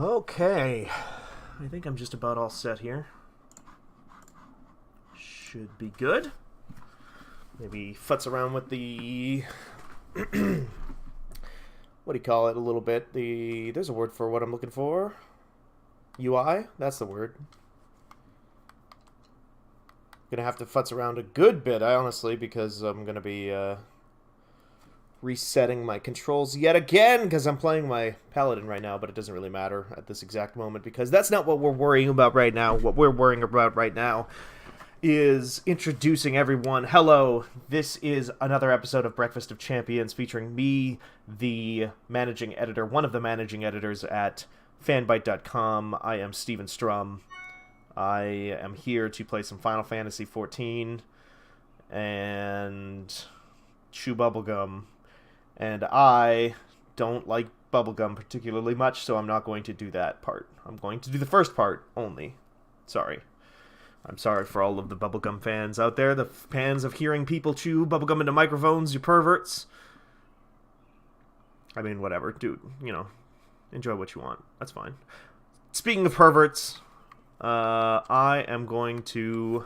Okay, I think I'm just about all set here. Should be good. Maybe futz around with the what do you call it a little bit? There's a word for what I'm looking for. UI? That's the word. Gonna have to futz around a good bit, honestly, because I'm gonna be resetting my controls yet again, because I'm playing my Paladin right now, but it doesn't really matter at this exact moment, because that's not what we're worrying about right now. What we're worrying about right now is introducing everyone. Hello, this is another episode of Breakfast of Champions featuring me, the managing editor, one of the managing editors at Fanbyte.com. I am Steven Strum. I am here to play some Final Fantasy XIV and chew bubblegum. And I don't like bubblegum particularly much, so I'm not going to do that part. I'm going to do the first part only. Sorry. I'm sorry for all of the bubblegum fans out there, the fans of hearing people chew bubblegum into microphones, you perverts. I mean, whatever, dude, you know, enjoy what you want. That's fine. Speaking of perverts, I am going to,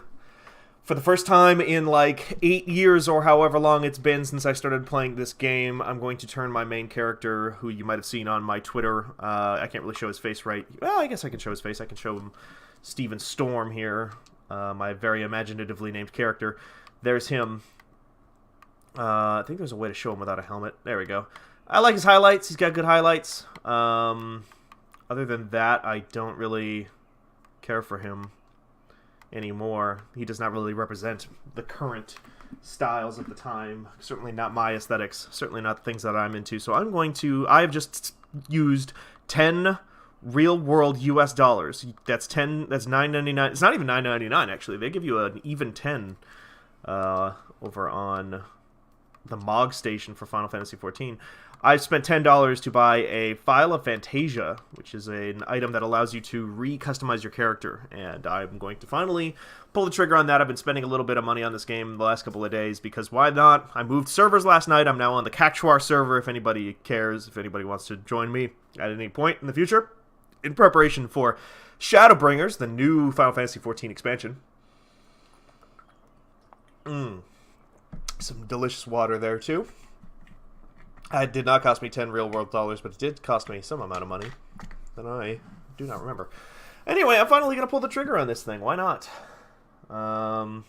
for the first time in like 8 years or however long it's been since I started playing this game, I'm going to turn my main character, who you might have seen on my Twitter. I can't really show his face right. Well, I guess I can show his face. I can show him Steven Storm here, my very imaginatively named character. There's him. I think there's a way to show him without a helmet. There we go. I like his highlights. He's got good highlights. Other than that, I don't really care for him anymore. He does not really represent the current styles of the time. Certainly not my aesthetics. Certainly not the things that I'm into. So I have just used 10 real world US dollars. That's $9.99. It's not even $9.99 actually. They give you an even 10 over on the MOG station for Final Fantasy XIV. I've spent $10 to buy a File of Fantasia, which is an item that allows you to re-customize your character, and I'm going to finally pull the trigger on that. I've been spending a little bit of money on this game the last couple of days, because why not? I moved servers last night. I'm now on the Cactuar server, if anybody cares, if anybody wants to join me at any point in the future, in preparation for Shadowbringers, the new Final Fantasy XIV expansion. Some delicious water there, too. It did not cost me 10 real-world dollars, but it did cost me some amount of money that I do not remember. Anyway, I'm finally going to pull the trigger on this thing. Why not? I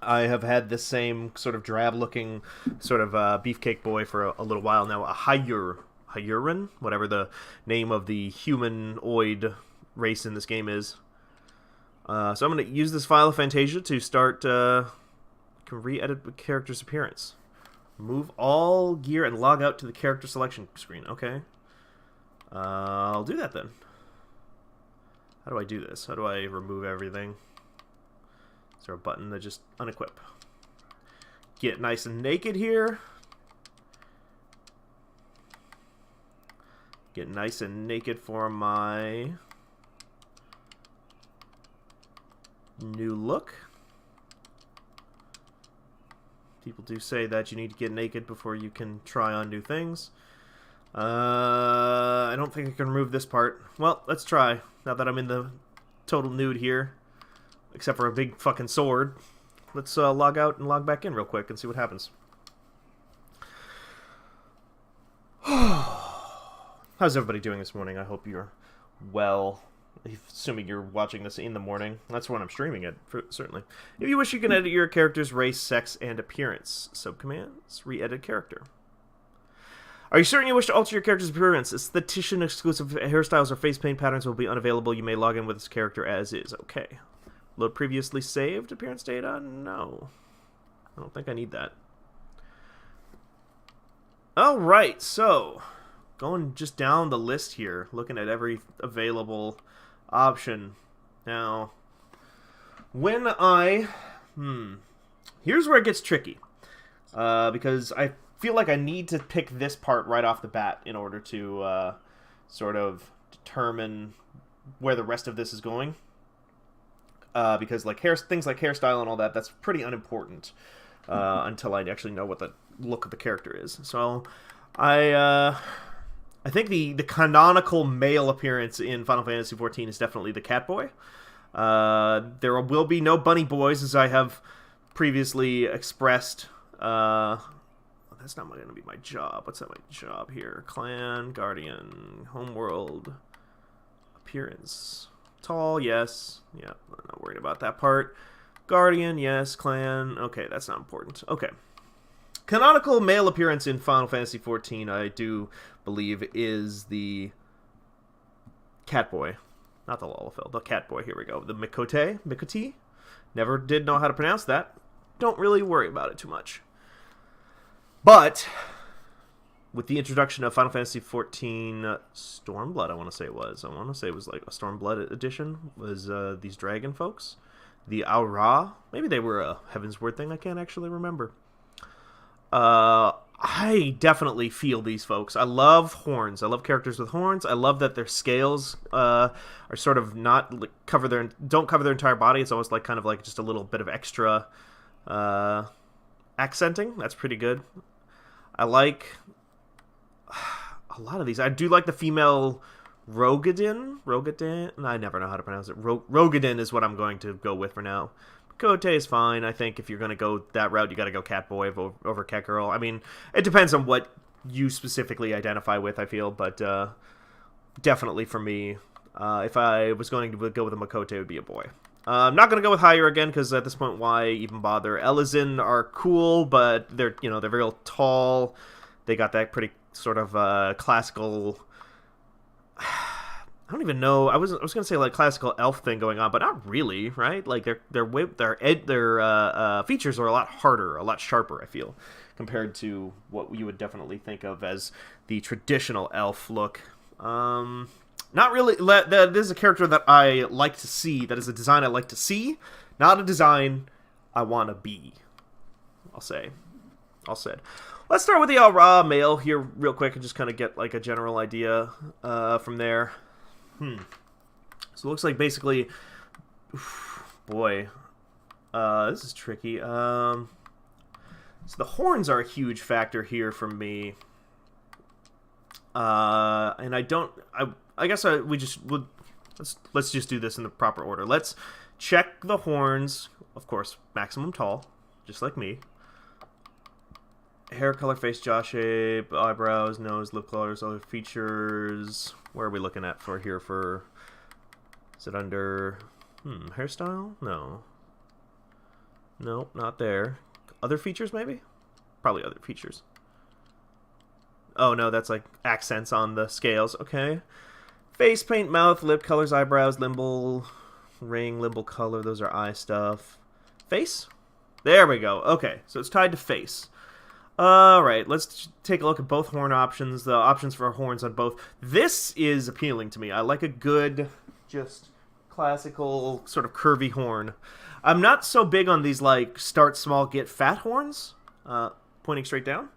have had this same sort of drab-looking sort of beefcake boy for a little while now. A Hyuran, whatever the name of the humanoid race in this game is. So I'm going to use this File of Fantasia to start... can re-edit the character's appearance. Move all gear and log out to the character selection screen. Okay. I'll do that then. How do I do this? How do I remove everything? Is there a button that just unequip? Get nice and naked here. Get nice and naked for my new look. People do say that you need to get naked before you can try on new things. I don't think I can remove this part. Well, let's try. Now that I'm in the total nude here, except for a big fucking sword, let's log out and log back in real quick and see what happens. How's everybody doing this morning? I hope you're well. Assuming you're watching this in the morning. That's when I'm streaming it, certainly. If you wish, you can edit your character's race, sex, and appearance. Subcommands, re-edit character. Are you certain you wish to alter your character's appearance? Aesthetician-exclusive hairstyles or face paint patterns will be unavailable. You may log in with this character as is. Okay. Load previously saved appearance data? No. I don't think I need that. Alright, so... going just down the list here, looking at every available option. Now, when here's where it gets tricky, because I feel like I need to pick this part right off the bat in order to sort of determine where the rest of this is going, because like things like hairstyle and all that, that's pretty unimportant until I actually know what the look of the character is. So I I think the canonical male appearance in Final Fantasy XIV is definitely the Catboy. There will be no bunny boys, as I have previously expressed. That's not going to be my job. What's that my job here? Clan, Guardian, Homeworld, appearance. Tall, yes. Yeah, I'm not worried about that part. Guardian, yes. Clan, okay, that's not important. Okay. Canonical male appearance in Final Fantasy XIV, I do believe, is the Catboy. Not the Lalafell, the Catboy, here we go. The Miqo'te? Never did know how to pronounce that. Don't really worry about it too much. But with the introduction of Final Fantasy XIV Stormblood, I want to say it was. I want to say it was like a Stormblood edition, was these dragon folks. The Aura. Maybe they were a Heaven's Word thing. I can't actually remember. I definitely feel these folks. I love horns. I love characters with horns. I love that their scales are sort of not don't cover their entire body. It's almost like kind of like just a little bit of extra accenting. That's pretty good. I like a lot of these. I do like the female Rogadin. I never know how to pronounce it. Rogadin is what I'm going to go with for now. Miqo'te is fine. I think if you're going to go that route, you got to go Catboy over Catgirl. I mean, it depends on what you specifically identify with, I feel, but definitely for me, if I was going to go with a Miqo'te, it would be a boy. I'm not going to go with higher again, because at this point, why even bother? Elizin are cool, but they're real tall. They got that pretty sort of classical... I don't even know. I was gonna say like classical elf thing going on, but not really, right? Like their features are a lot harder, a lot sharper. I feel compared to what you would definitely think of as the traditional elf look. Not really. That is a character that I like to see. That is a design I like to see, not a design I want to be. I'll say. Let's start with the Aura male here real quick and just kind of get like a general idea from there. So it looks like basically, boy, this is tricky. So the horns are a huge factor here for me. And I guess let's just do this in the proper order. Let's check the horns, of course, maximum tall, just like me. Hair color, face, jaw shape, eyebrows, nose, lip colors, other features. Where are we looking at for here for... Is it under... hairstyle? No. Nope, not there. Other features, maybe? Probably other features. Oh, no, that's like accents on the scales. Okay. Face paint, mouth, lip colors, eyebrows, limbal, ring, limbal color. Those are eye stuff. Face? There we go. Okay, so it's tied to face. Alright, let's take a look at both horn options, the options for horns on both. This is appealing to me. I like a good, just classical, sort of curvy horn. I'm not so big on these, like, start small, get fat horns. Pointing straight down.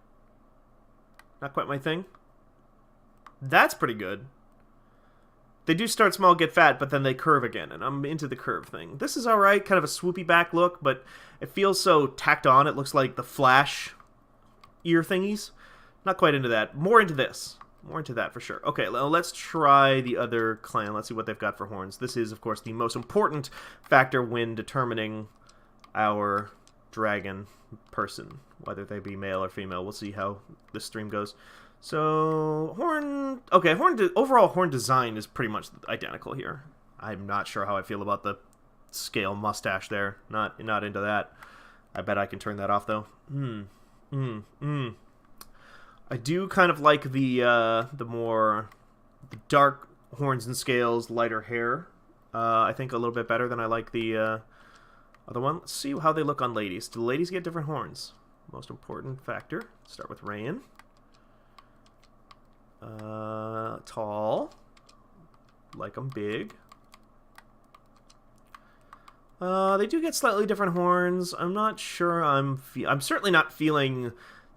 Not quite my thing. That's pretty good. They do start small, get fat, but then they curve again, and I'm into the curve thing. This is alright, kind of a swoopy back look, but it feels so tacked on. It looks like the Flash ear thingies. Not quite into that. More into this. More into that for sure. Okay, well, let's try the other clan. Let's see what they've got for horns. This is, of course, the most important factor when determining our dragon person, whether they be male or female. We'll see how this stream goes. So, horn... Okay, overall horn design is pretty much identical here. I'm not sure how I feel about the scale mustache there. Not into that. I bet I can turn that off, though. I do kind of like the dark horns and scales, lighter hair. I think a little bit better than I like the other one. Let's see how they look on ladies. Do ladies get different horns? Most important factor. Start with Rain. Tall. Like them big. They do get slightly different horns. I'm not sure I'm certainly not feeling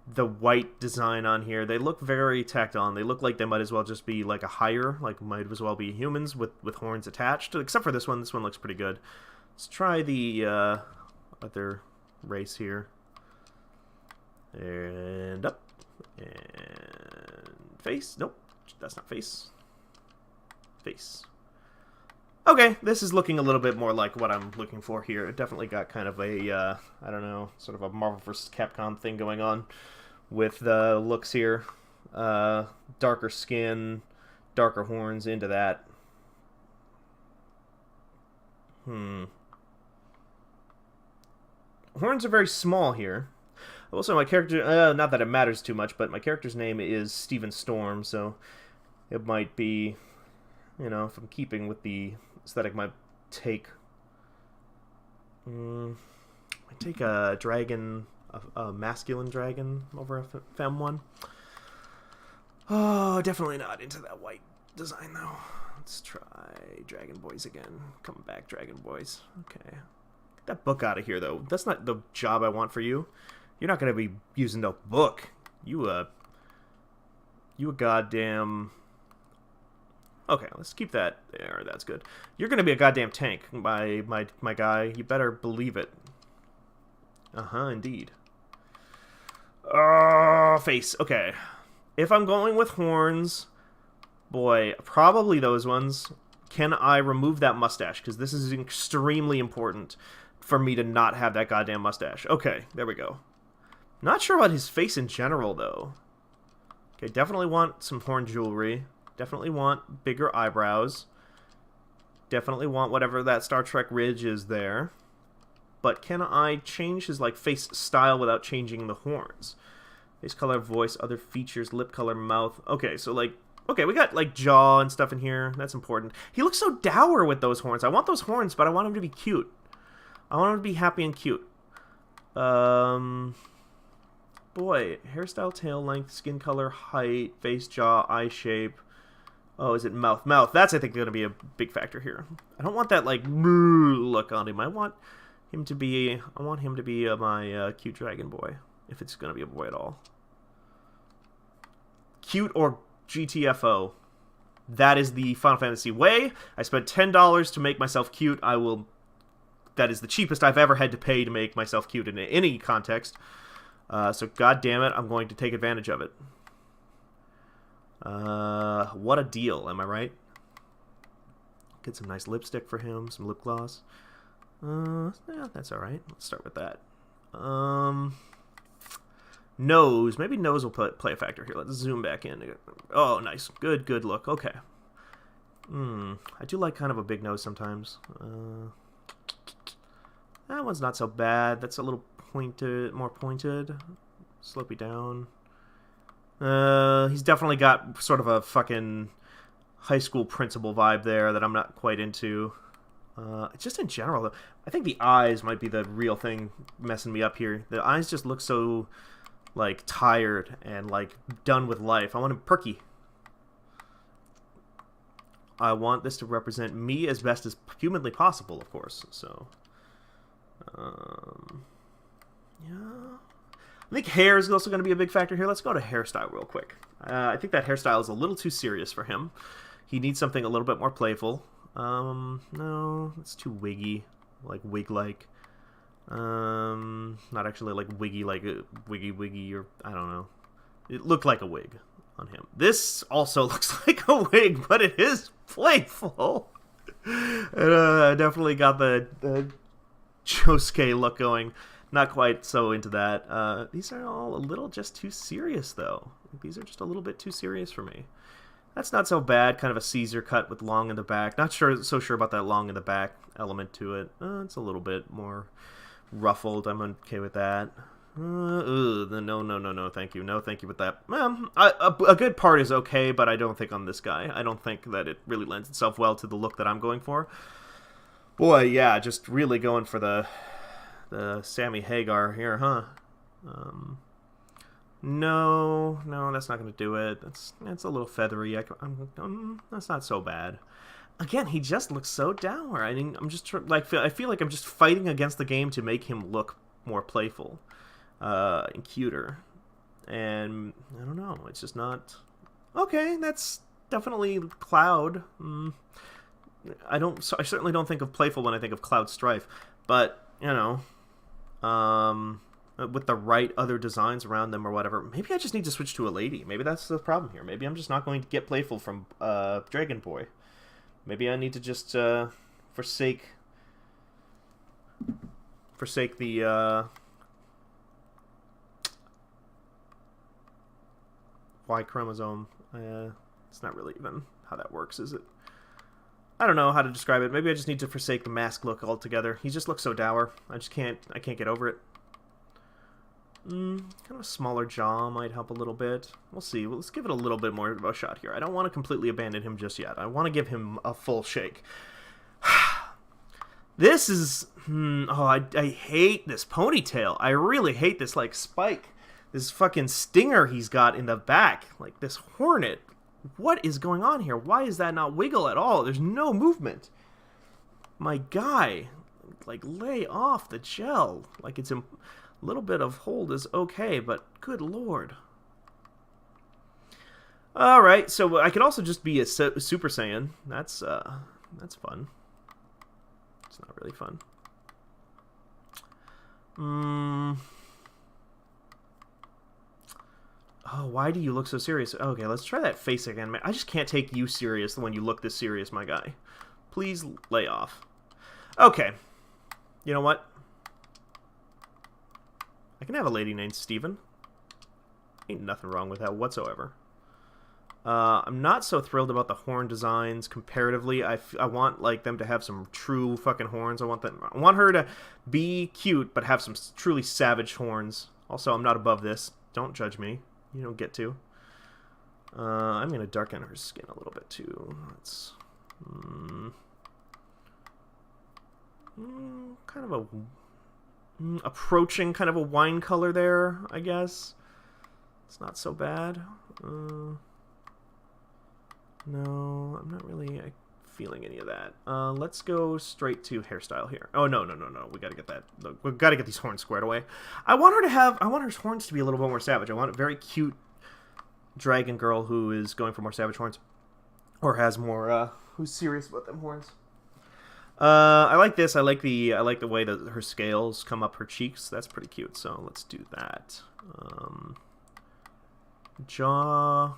the white design on here. They look very tacked on. They look like they might as well just be like a higher, like might as well be humans with horns attached. Except for this one. This one looks pretty good. Let's try the other race here. And up. And face. Nope. That's not face. Face. Okay, this is looking a little bit more like what I'm looking for here. It definitely got kind of a, I don't know, sort of a Marvel vs. Capcom thing going on with the looks here. Darker skin, darker horns into that. Horns are very small here. Also, my character, not that it matters too much, but my character's name is Steven Storm, so it might be, you know, if I'm keeping with the aesthetic, might take a dragon, a masculine dragon over a femme one. Oh, definitely not into that white design, though. Let's try Dragon Boys again. Come back, Dragon Boys. Okay. Get that book out of here, though. That's not the job I want for you. You're not going to be using no book. You a goddamn... Okay, let's keep that there. That's good. You're going to be a goddamn tank, my guy. You better believe it. Uh-huh, indeed. Face. Okay. If I'm going with horns, boy, probably those ones. Can I remove that mustache? Because this is extremely important for me to not have that goddamn mustache. Okay, there we go. Not sure about his face in general, though. Okay, definitely want some horn jewelry. Definitely want bigger eyebrows. Definitely want whatever that Star Trek ridge is there. But can I change his, like, face style without changing the horns? Face color, voice, other features, lip color, mouth. Okay, so, like, okay, we got, like, jaw and stuff in here. That's important. He looks so dour with those horns. I want those horns, but I want him to be cute. I want him to be happy and cute. Boy, hairstyle, tail length, skin color, height, face, jaw, eye shape. Oh, is it mouth? Mouth. That's, I think, going to be a big factor here. I don't want that, like, look on him. I want him to be my cute dragon boy, if it's going to be a boy at all. Cute or GTFO. That is the Final Fantasy way. I spent $10 to make myself cute. That is the cheapest I've ever had to pay to make myself cute in any context. So, god damn it, I'm going to take advantage of it. What a deal, am I right? Get some nice lipstick for him, some lip gloss. Yeah, that's alright. Let's start with that. Nose. Maybe nose will play a factor here. Let's zoom back in. Oh, nice. Good look. Okay. I do like kind of a big nose sometimes. That one's not so bad. That's a little pointed, more pointed. Slopey down. He's definitely got sort of a fucking high school principal vibe there that I'm not quite into. Just in general, though, I think the eyes might be the real thing messing me up here. The eyes just look so, like, tired and, like, done with life. I want him perky. I want this to represent me as best as humanly possible, of course. So, yeah. I think hair is also going to be a big factor here. Let's go to hairstyle real quick. I think that hairstyle is a little too serious for him. He needs something a little bit more playful. No, it's too wiggy, like wig-like. Not actually like wiggy, like a wiggy, or I don't know. It looked like a wig on him. This also looks like a wig, but it is playful. Definitely got the Josuke look going. Not quite so into that. These are all a little just too serious, though. These are just a little bit too serious for me. That's not so bad. Kind of a Caesar cut with long in the back. Not so sure about that long in the back element to it. It's a little bit more ruffled. I'm okay with that. No, thank you. No, thank you with that. A good part is okay, but I don't think on this guy. I don't think that it really lends itself well to the look that I'm going for. Boy, yeah, just really going for the Sammy Hagar here, huh? No, that's not going to do it. That's a little feathery. That's not so bad. Again, he just looks so dour. I mean, I'm just I feel like I'm just fighting against the game to make him look more playful and cuter. And I don't know. It's just not okay. That's definitely Cloud. I certainly don't think of playful when I think of Cloud Strife, but you know. with the right other designs around them or whatever. Maybe I just need to switch to a lady. Maybe that's the problem here. Maybe I'm just not going to get playful from Dragon Boy. Maybe I need to just forsake the Y chromosome. It's not really even how that works, is it? I don't know how to describe it. Maybe I just need to forsake the mask look altogether. He just looks so dour. I can't get over it. Kind of a smaller jaw might help a little bit. We'll see. Well, let's give it a little bit more of a shot here. I don't want to completely abandon him just yet. I want to give him a full shake. This is... I hate this ponytail. I really hate this, like, spike. This fucking stinger he's got in the back. Like, this hornet. What is going on here? Why is that not wiggle at all? There's no movement. My guy. Like, lay off the gel. Like, it's... a little bit of hold is okay, but good lord. Alright, so I could also just be a Super Saiyan. That's fun. It's not really fun. Oh, why do you look so serious? Okay, let's try that face again. Man, I just can't take you serious when you look this serious, my guy. Please lay off. Okay. You know what? I can have a lady named Steven. Ain't nothing wrong with that whatsoever. I'm not so thrilled about the horn designs comparatively. I want like them to have some true fucking horns. I want her to be cute but have some truly savage horns. Also, I'm not above this. Don't judge me. You don't get to. I'm gonna darken her skin a little bit too. That's kind of a approaching kind of a wine color there, I guess. It's not so bad. No, I'm not really feeling any of that. Let's go straight to hairstyle here. Oh, no. We gotta get that. Look, we've got to get these horns squared away. I want her horns to be a little bit more savage. I want a very cute dragon girl who is going for more savage horns. Or has more, who's serious about them horns. I like this. I like the way that her scales come up her cheeks. That's pretty cute. So let's do that. Jaw.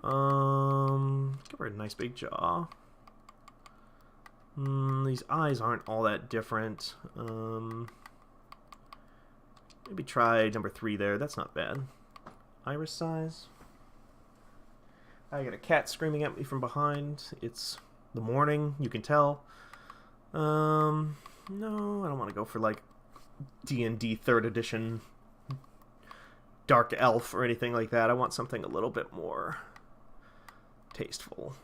Give her a nice big jaw. These eyes aren't all that different. Maybe try number 3 there. That's not bad. Iris size. I got a cat screaming at me from behind. It's the morning, you can tell. No, I don't want to go for like D&D 3rd edition dark elf or anything like that. I want something a little bit more tasteful.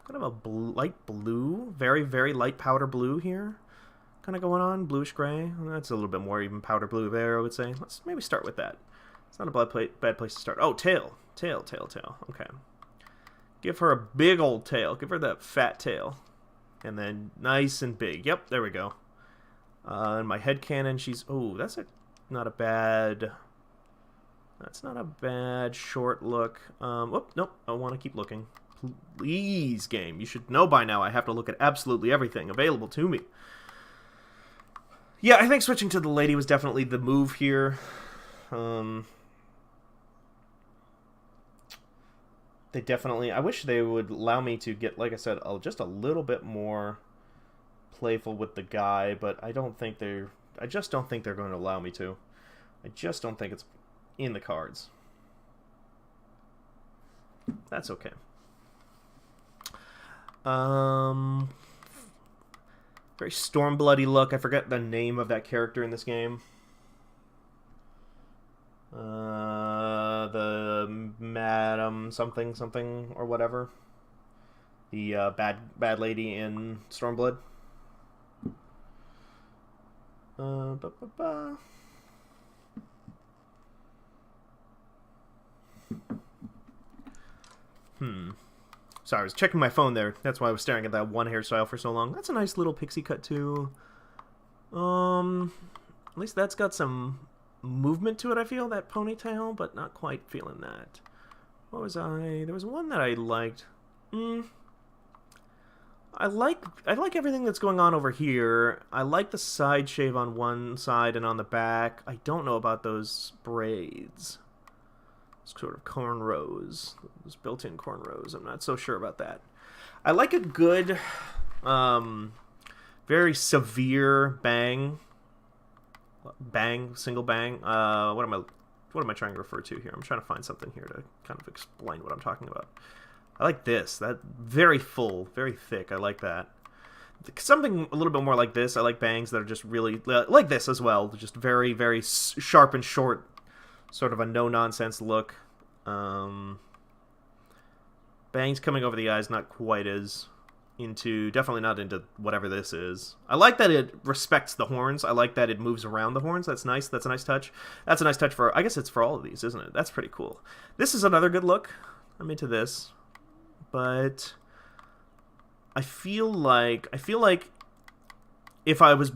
Kind of a light blue, very, very light powder blue here. Kind of going on, bluish gray. That's a little bit more even powder blue there, I would say. Let's maybe start with that. It's not a bad place to start. Oh, tail. Tail. Okay. Give her a big old tail. Give her that fat tail. And then nice and big. Yep, there we go. And my headcanon, she's... Oh, that's not a bad... That's not a bad short look. Nope. I want to keep looking. Please, game. You should know by now I have to look at absolutely everything available to me. Yeah, I think switching to the lady was definitely the move here. They definitely... I wish they would allow me to get, like I said, just a little bit more playful with the guy, but I don't think they're... I just don't think they're going to allow me to. I just don't think it's in the cards. That's okay. Very Stormbloody look. I forget the name of that character in this game. The Madam something or whatever. The bad lady in Stormblood. Sorry, I was checking my phone there. That's why I was staring at that one hairstyle for so long. That's a nice little pixie cut too. At least that's got some movement to it, I feel, that ponytail, but not quite feeling that. What was I... There was one that I liked. I like everything that's going on over here. I like the side shave on one side and on the back. I don't know about those braids. Sort of cornrows. Those built-in cornrows. I'm not so sure about that. I like a good, very severe bang. Bang, single bang. What am I trying to refer to here? I'm trying to find something here to kind of explain what I'm talking about. I like this. That very full, very thick. I like that. Something a little bit more like this. I like bangs that are just really like this as well. Just very, very sharp and short. Sort of a no-nonsense look. Bangs coming over the eyes, not quite as into... Definitely not into whatever this is. I like that it respects the horns. I like that it moves around the horns. That's nice. That's a nice touch. That's a nice touch for... I guess it's for all of these, isn't it? That's pretty cool. This is another good look. I'm into this. But I feel like if I was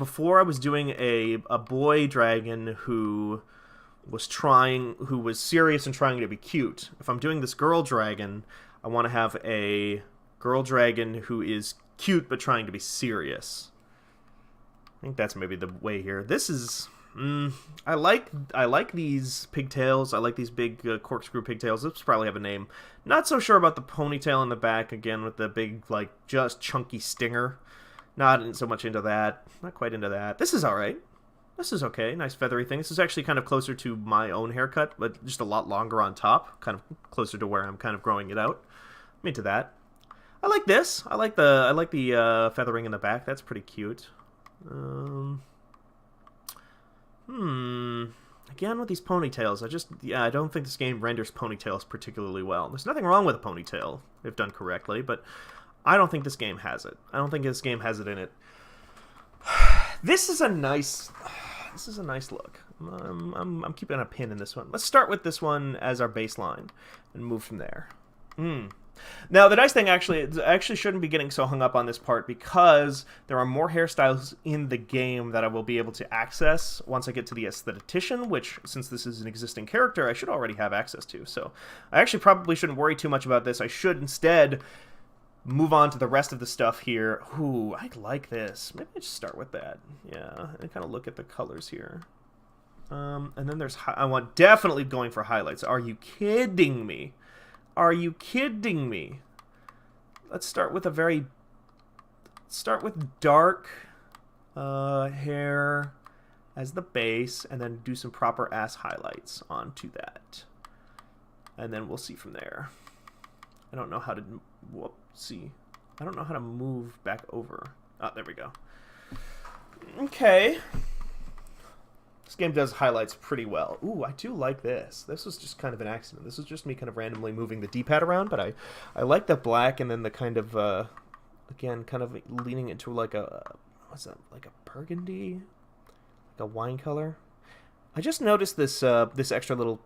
doing a boy dragon who was serious and trying to be cute. If I'm doing this girl dragon, I want to have a girl dragon who is cute but trying to be serious. I think that's maybe the way here. This is I like these pigtails. I like these big corkscrew pigtails. This probably have a name. Not so sure about the ponytail in the back, again, with the big, like, just chunky stinger. Not so much into that. Not quite into that. This is alright. This is okay. Nice feathery thing. This is actually kind of closer to my own haircut, but just a lot longer on top. Kind of closer to where I'm kind of growing it out. I'm into that. I like this. I like the feathering in the back. That's pretty cute. Again, with these ponytails, I don't think this game renders ponytails particularly well. There's nothing wrong with a ponytail, if done correctly, but I don't think this game has it. I don't think this game has it in it. This is a nice look. I'm keeping a pin in this one. Let's start with this one as our baseline and move from there. Now, the nice thing, I actually shouldn't be getting so hung up on this part because there are more hairstyles in the game that I will be able to access once I get to the aesthetician, which, since this is an existing character, I should already have access to. So I actually probably shouldn't worry too much about this. I should instead move on to the rest of the stuff here. Ooh, I like this. Maybe I just start with that. Yeah, and kind of look at the colors here. And then there's... I want definitely going for highlights. Are you kidding me? Are you kidding me? Let's start with dark hair as the base, and then do some proper ass highlights onto that. And then we'll see from there. I don't know how to... Whoopsie. I don't know how to move back over. Oh, there we go. Okay. This game does highlights pretty well. Ooh, I do like this. This was just kind of an accident. This is just me kind of randomly moving the D-pad around, but I like the black and then the kind of, again, kind of leaning into like a, what's that, like a burgundy? Like a wine color? I just noticed this, this extra little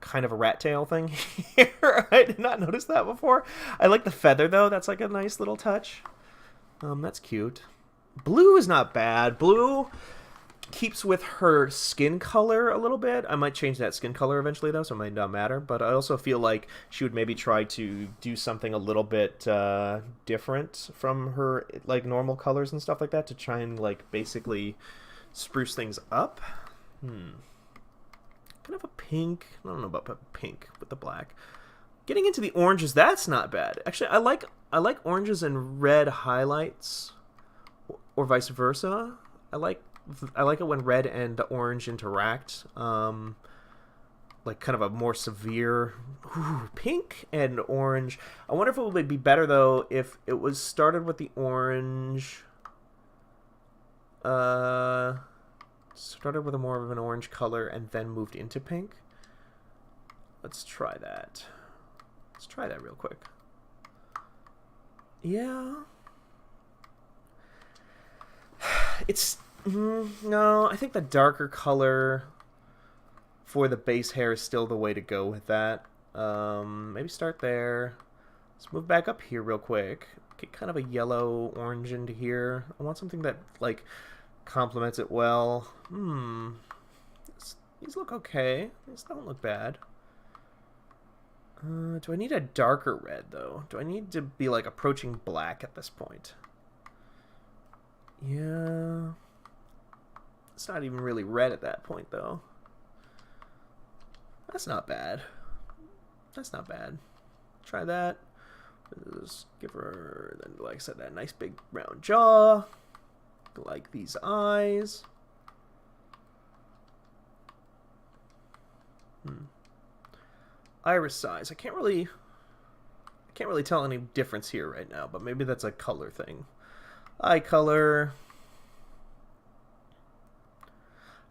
kind of a rat tail thing here. I did not notice that before. I like the feather, though. That's like a nice little touch. That's cute. Blue is not bad. Blue keeps with her skin color a little bit. I might change that skin color eventually, though, so it might not matter. But I also feel like she would maybe try to do something a little bit different from her like normal colors and stuff like that to try and like basically spruce things up. Kind of a pink. I don't know about pink with the black. Getting into the oranges, that's not bad. Actually, I like oranges and red highlights, or vice versa. I like it when red and orange interact. Like kind of a more severe pink and orange. I wonder if it would be better though if it was started with the orange. Started with a more of an orange color and then moved into pink. Let's try that. Let's try that real quick. Yeah. It's... no, I think the darker color for the base hair is still the way to go with that. Maybe start there. Let's move back up here real quick. Get kind of a yellow orange into here. I want something that, like, complements it well. These look okay. These don't look bad. Do I need a darker red, though? Do I need to be, like, approaching black at this point? Yeah. It's not even really red at that point, though. That's not bad. That's not bad. Try that. Just give her, then, like I said, that nice big round jaw. Like these eyes. Iris size. I can't really tell any difference here right now, but maybe that's a color thing. Eye color.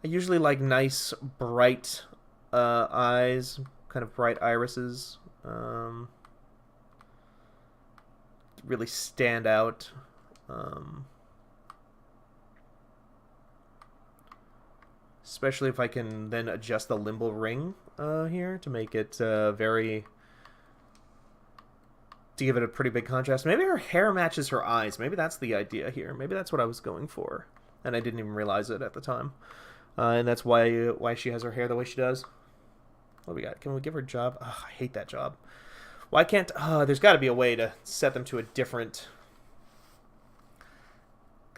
I usually like nice, bright eyes, kind of bright irises. Really stand out. Especially if I can then adjust the limbal ring here to make it to give it a pretty big contrast. Maybe her hair matches her eyes. Maybe that's the idea here. Maybe that's what I was going for, and I didn't even realize it at the time. And that's why she has her hair the way she does. What do we got? Can we give her a job? Oh, I hate that job. Why can't... there's got to be a way to set them to a different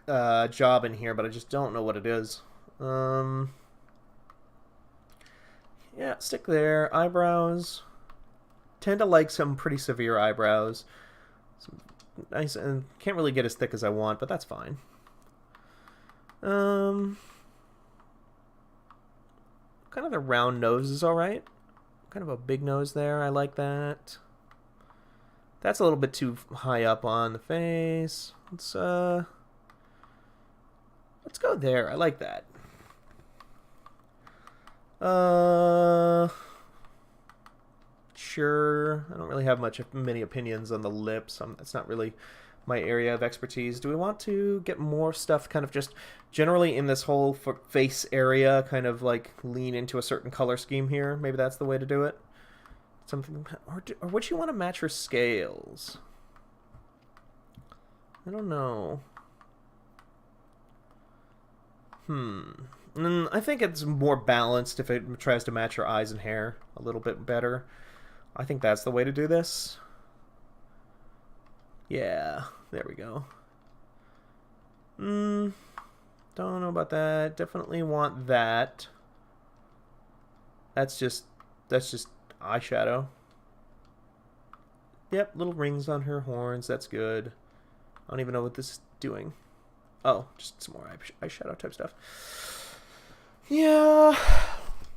job in here, but I just don't know what it is. Yeah, stick there. Eyebrows. Tend to like some pretty severe eyebrows. Some nice, and can't really get as thick as I want, but that's fine. Kind of the round nose is alright. Kind of a big nose there. I like that. That's a little bit too high up on the face. Let's go there. I like that. Sure. I don't really have many opinions on the lips. That's not really my area of expertise. Do we want to get more stuff kind of just generally in this whole face area, kind of like lean into a certain color scheme here? Maybe that's the way to do it. Something, or would you want to match her scales? I don't know. I think it's more balanced if it tries to match her eyes and hair a little bit better. I think that's the way to do this. Yeah, there we go. Don't know about that. Definitely want that. That's just eyeshadow. Yep, little rings on her horns. That's good. I don't even know what this is doing. Oh, just some more eyeshadow type stuff. Yeah.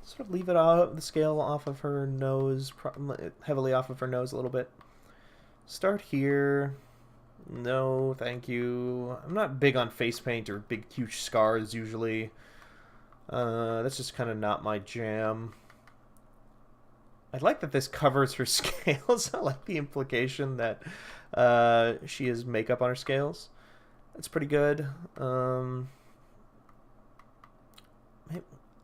Sort of leave it out, the scale off of her nose, heavily off of her nose a little bit. Start here. No, thank you. I'm not big on face paint or big, huge scars usually. That's just kind of not my jam. I like that this covers her scales. I like the implication that she has makeup on her scales. That's pretty good.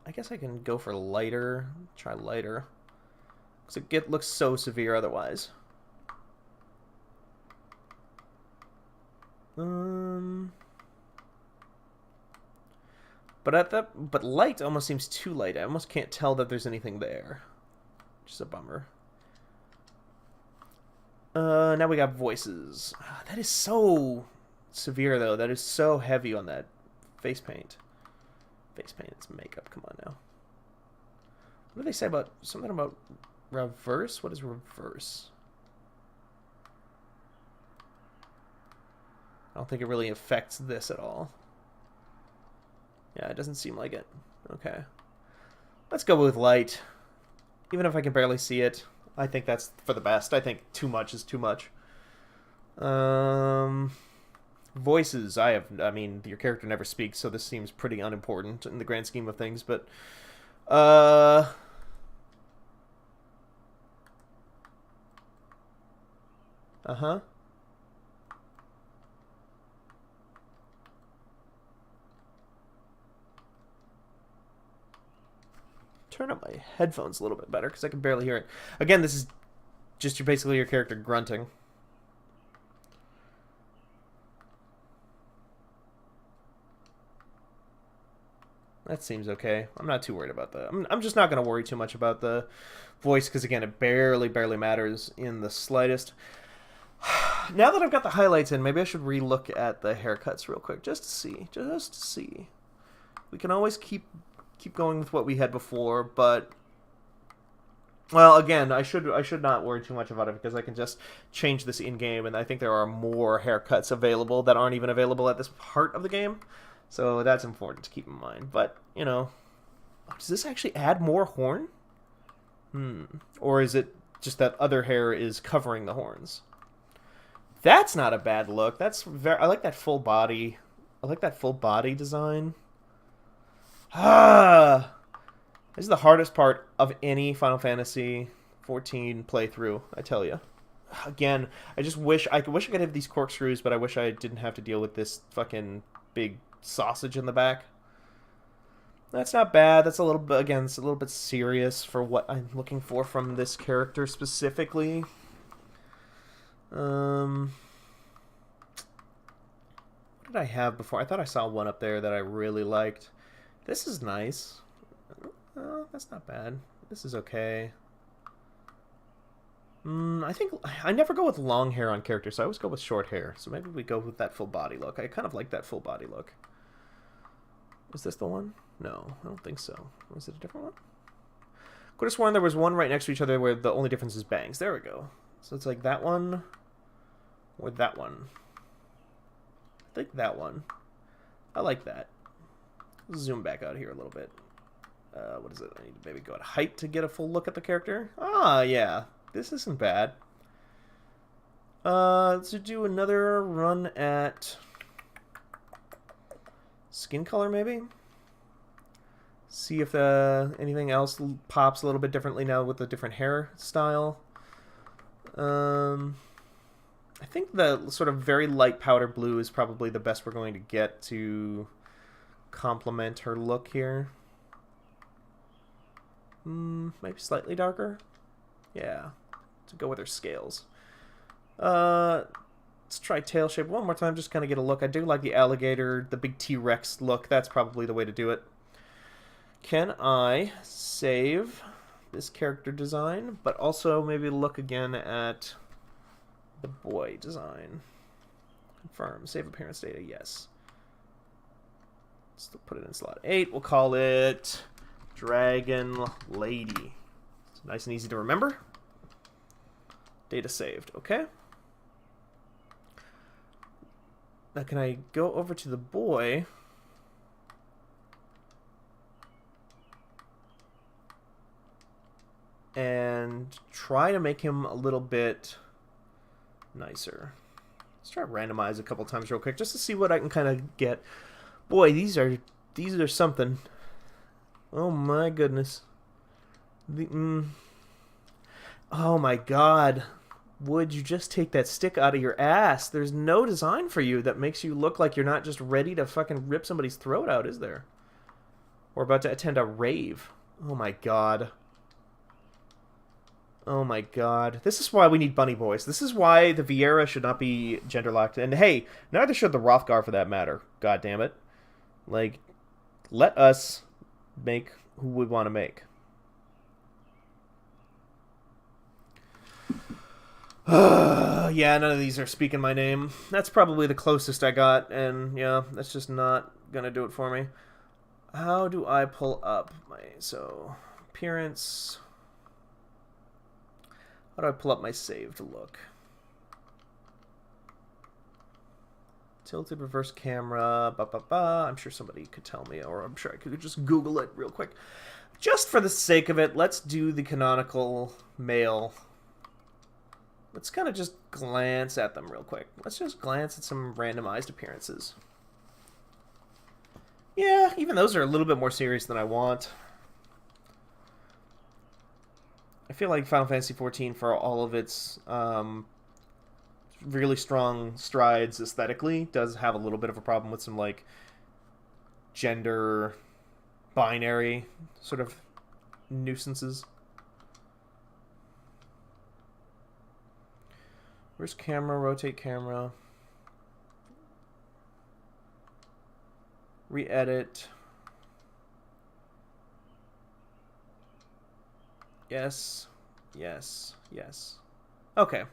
I guess I can go for lighter. Try lighter. Because it looks so severe otherwise. But light almost seems too light. I almost can't tell that there's anything there. Which is a bummer. Now we got voices. That is so severe, though. That is so heavy on that face paint. Face paint, it's makeup. Come on now. What do they say about... Something about reverse? What is reverse? I don't think it really affects this at all. Yeah, it doesn't seem like it. Okay. Let's go with light. Even if I can barely see it, I think that's for the best. I think too much is too much. Voices, I mean, your character never speaks, so this seems pretty unimportant in the grand scheme of things, but... Uh-huh. Turn up my headphones a little bit better, because I can barely hear it. Again, this is just basically your character grunting. That seems okay. I'm not too worried about that. I'm just not going to worry too much about the voice, because again, it barely matters in the slightest. Now that I've got the highlights in, maybe I should re-look at the haircuts real quick, just to see. Just to see. We can always keep going with what we had before, but... Well, again, I should not worry too much about it, because I can just change this in-game, and I think there are more haircuts available that aren't even available at this part of the game. So that's important to keep in mind. But, you know... Does this actually add more horn? Or is it just that other hair is covering the horns? That's not a bad look. That's very... I like that full body. I like that full body design. Ah! This is the hardest part of any Final Fantasy 14 playthrough, I tell you. Again, I just wish I could have these corkscrews, but I wish I didn't have to deal with this fucking big sausage in the back. That's not bad. That's a little bit, again, it's a little bit serious for what I'm looking for from this character specifically. What did I have before? I thought I saw one up there that I really liked. This is nice. That's not bad. This is okay. I think I never go with long hair on characters, so I always go with short hair. So maybe we go with that full body look. I kind of like that full body look. Is this the one? No, I don't think so. Was it a different one? Could have sworn there was one right next to each other where the only difference is bangs. There we go. So it's like that one or that one. I think that one. I like that. Let's zoom back out here a little bit. What is it? I need to maybe go at height to get a full look at the character. Ah, yeah. This isn't bad. Let's do another run at skin color, maybe? See if anything else pops a little bit differently now with the different hairstyle. I think the sort of very light powder blue is probably the best we're going to get to complement her look here. Maybe slightly darker? Yeah, to go with her scales. Let's try tail shape one more time, just kind of get a look. I do like the alligator, the big T-Rex look. That's probably the way to do it. Can I save this character design, but also maybe look again at the boy design? Confirm. Save appearance data, yes. Let's put it in slot 8. We'll call it Dragon Lady. It's nice and easy to remember. Data saved. Okay. Now can I go over to the boy and try to make him a little bit nicer? Let's try to randomize a couple times real quick just to see what I can kind of get. Boy, these are something. Oh my goodness. Oh my god. Would you just take that stick out of your ass? There's no design for you that makes you look like you're not just ready to fucking rip somebody's throat out, is there? Or about to attend a rave. Oh my god. Oh my god. This is why we need bunny boys. This is why the Viera should not be gender locked. And hey, neither should the Rothgar for that matter. God damn it. Like, let us make who we want to make. Yeah, none of these are speaking my name. That's probably the closest I got, and yeah, that's just not gonna do it for me. How do I pull up my... So, appearance... How do I pull up my saved look? Tilted reverse camera, I'm sure somebody could tell me, or I'm sure I could just Google it real quick. Just for the sake of it, let's do the canonical male. Let's kind of just glance at them real quick. Let's just glance at some randomized appearances. Yeah, even those are a little bit more serious than I want. I feel like Final Fantasy XIV, for all of its really strong strides aesthetically, does have a little bit of a problem with some, like, gender binary sort of nuisances. Where's camera? Rotate camera. Re-edit. Yes. Yes. Yes. Okay.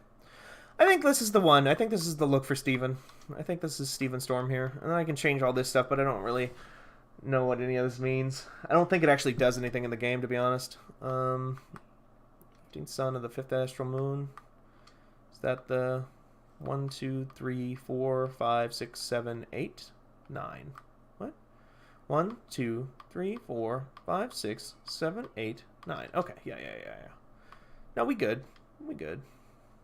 I think this is the one. I think this is the look for Steven. I think this is Steven Storm here. And then I can change all this stuff, but I don't really know what any of this means. I don't think it actually does anything in the game, to be honest. 15th sun of the 5th astral moon. Is that the 1, 2, 3, 4, 5, 6, 7, 8, 9? What? 1, 2, 3, 4, 5, 6, 7, 8, 9. Okay, yeah. No, we good. We good.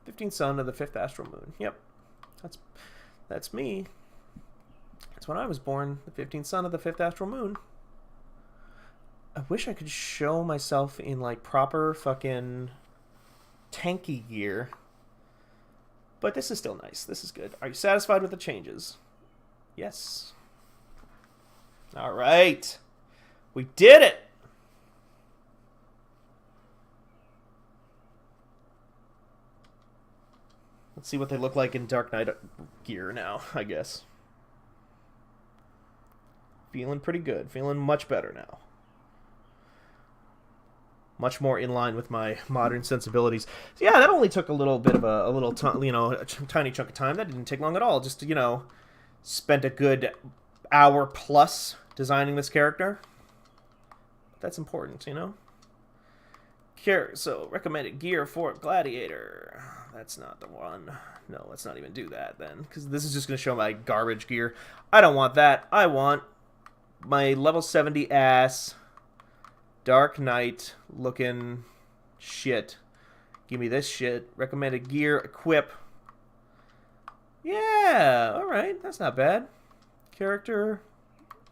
15th sun of the 5th astral moon. Yep. That's me. That's when I was born. The 15th sun of the 5th astral moon. I wish I could show myself in, like, proper fucking tanky gear. But this is still nice. This is good. Are you satisfied with the changes? Yes. All right. We did it! Let's see what they look like in Dark Knight gear now, I guess. Feeling pretty good. Feeling much better now. Much more in line with my modern sensibilities. So yeah, that only took a little bit of a tiny chunk of time. That didn't take long at all. Just, spent a good hour plus designing this character. That's important, So, recommended gear for Gladiator. That's not the one. No, let's not even do that then, because this is just going to show my garbage gear. I don't want that. I want my level 70 ass Dark Knight looking shit. Give me this shit. Recommended gear, equip. Yeah, alright, that's not bad. Character,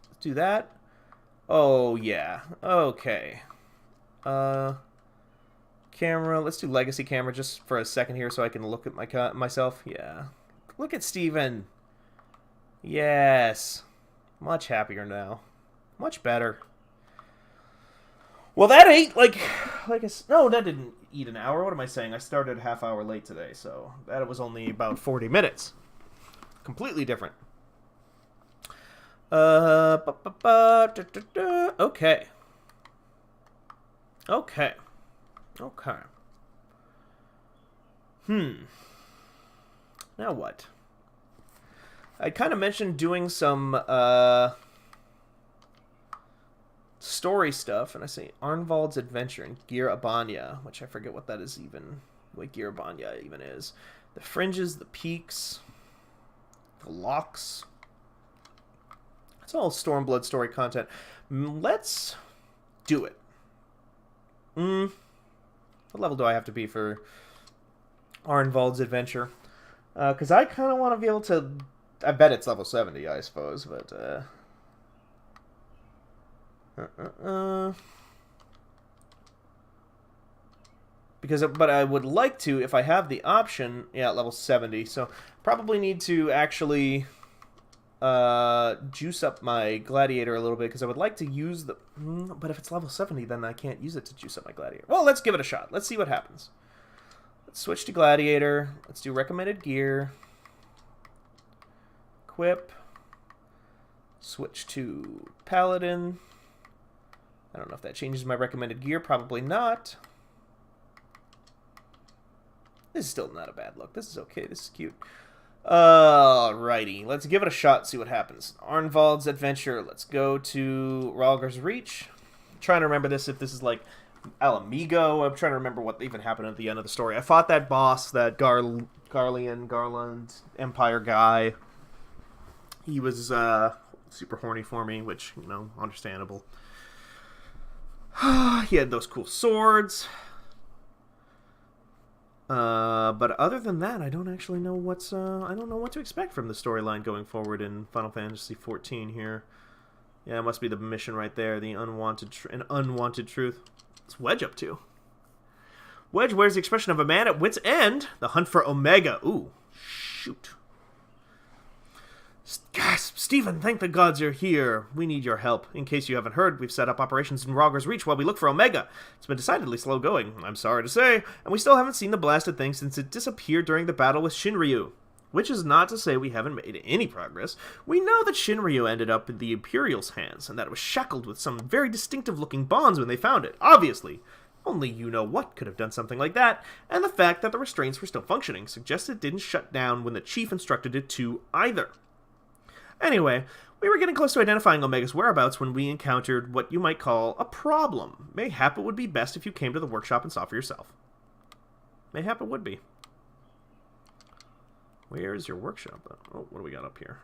let's do that. Oh, yeah, okay. Camera, let's do legacy camera just for a second here so I can look at myself. Yeah. Look at Steven. Yes. Much happier now. Much better. Well, that ate no, that didn't eat an hour. What am I saying? I started a half hour late today, so that was only about 40 minutes. Completely different. Okay. Okay. Okay. Now what? I kind of mentioned doing some story stuff, and I say Arnvald's Adventure in Gear Abanya, which I forget what that is even. What Gear Abanya even is. The fringes, the peaks, the locks. It's all Stormblood story content. Let's do it. What level do I have to be for Arnvald's Adventure? Because I kind of want to be able to... I bet it's level 70, I suppose, but... But I would like to, if I have the option... Yeah, level 70, so probably need to actually... juice up my Gladiator a little bit, because I would like to use the... But if it's level 70, then I can't use it to juice up my Gladiator. Well, let's give it a shot. Let's see what happens. Let's switch to Gladiator. Let's do recommended gear. Equip. Switch to Paladin. I don't know if that changes my recommended gear. Probably not. This is still not a bad look. This is okay. This is cute. Alrighty, let's give it a shot, see what happens. Arnvald's Adventure, let's go to Rhalgr's Reach. I'm trying to remember this, if this is like Alamigo. I'm trying to remember what even happened at the end of the story. I fought that boss, that Garland Empire guy. He was super horny for me, which, understandable. He had those cool swords. But other than that, I don't actually know what's, I don't know what to expect from the storyline going forward in Final Fantasy XIV here. Yeah, it must be the mission right there, the unwanted truth. What's Wedge up to? Wedge wears the expression of a man at wit's end. The hunt for Omega. Ooh, shoot. Gasp! Stephen, thank the gods you're here. We need your help. In case you haven't heard, we've set up operations in Rhalgr's Reach while we look for Omega. It's been decidedly slow going, I'm sorry to say, and we still haven't seen the blasted thing since it disappeared during the battle with Shinryu. Which is not to say we haven't made any progress. We know that Shinryu ended up in the Imperial's hands, and that it was shackled with some very distinctive-looking bonds when they found it. Obviously, Only you-know-what could have done something like that, and the fact that the restraints were still functioning suggests it didn't shut down when the chief instructed it to either. Anyway, we were getting close to identifying Omega's whereabouts when we encountered what you might call a problem. Mayhap it would be best if you came to the workshop and saw for yourself. Mayhap it would be. Where is your workshop, though? Oh, what do we got up here?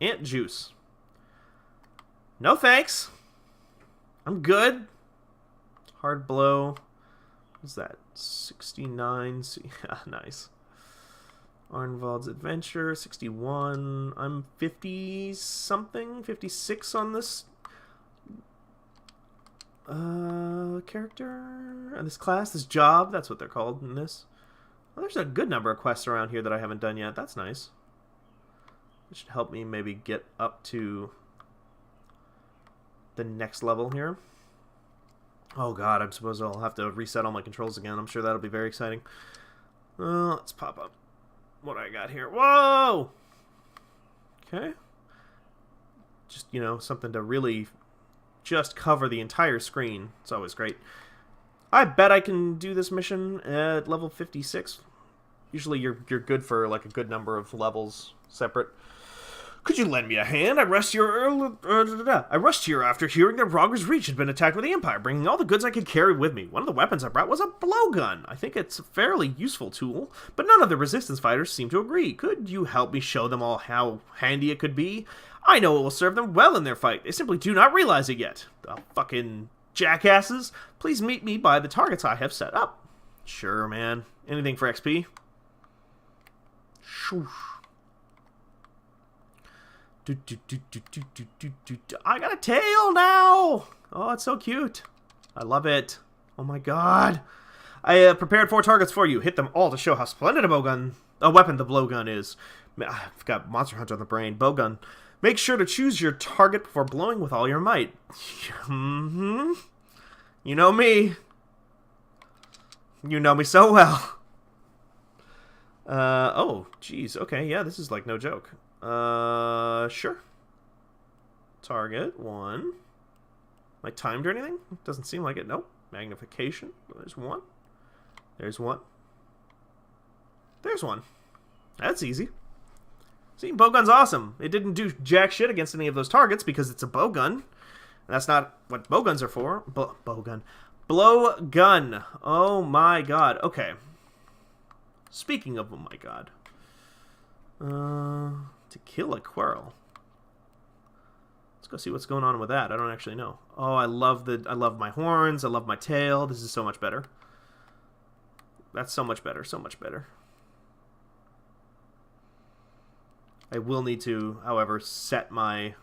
Ant juice. No thanks. I'm good. Hard blow. What's that? 69. Yeah, nice. Arnvald's Adventure, 61. I'm 50-something, 56 on this character, and this class, this job. That's what they're called in this. Well, there's a good number of quests around here that I haven't done yet. That's nice. It should help me maybe get up to the next level here. Oh god, I suppose I'll have to reset all my controls again. I'm sure that'll be very exciting. Let's pop up what I got here. Whoa! Okay. Just, you know, something to really just cover the entire screen. It's always great. I bet I can do this mission at level 56. Usually you're good for like a good number of levels separate. Could you lend me a hand? I rushed here after hearing that Rogger's Reach had been attacked by the Empire, bringing all the goods I could carry with me. One of the weapons I brought was a blowgun. I think it's a fairly useful tool, but none of the resistance fighters seem to agree. Could you help me show them all how handy it could be? I know it will serve them well in their fight. They simply do not realize it yet. The fucking jackasses. Please meet me by the targets I have set up. Sure, man. Anything for XP? Shoosh. I got a tail now! Oh, it's so cute. I love it. Oh my god. I prepared 4 targets for you. Hit them all to show how splendid a weapon the blowgun is. I've got Monster Hunter on the brain. Bowgun. Make sure to choose your target before blowing with all your might. You know me. You know me so well. Oh, geez. Okay, yeah, this is like no joke. Sure. Target 1. Am I timed or anything? Doesn't seem like it. Nope. Magnification. There's 1. There's 1. There's 1. That's easy. See, bowgun's awesome. It didn't do jack shit against any of those targets because it's a bowgun. And that's not what bowguns are for. Bowgun. Blowgun. Oh my god. Okay. Speaking of oh my god. To kill a Quirrell. Let's go see what's going on with that. I don't actually know. Oh, I love my horns. I love my tail. This is so much better. That's so much better. So much better. I will need to, however, set my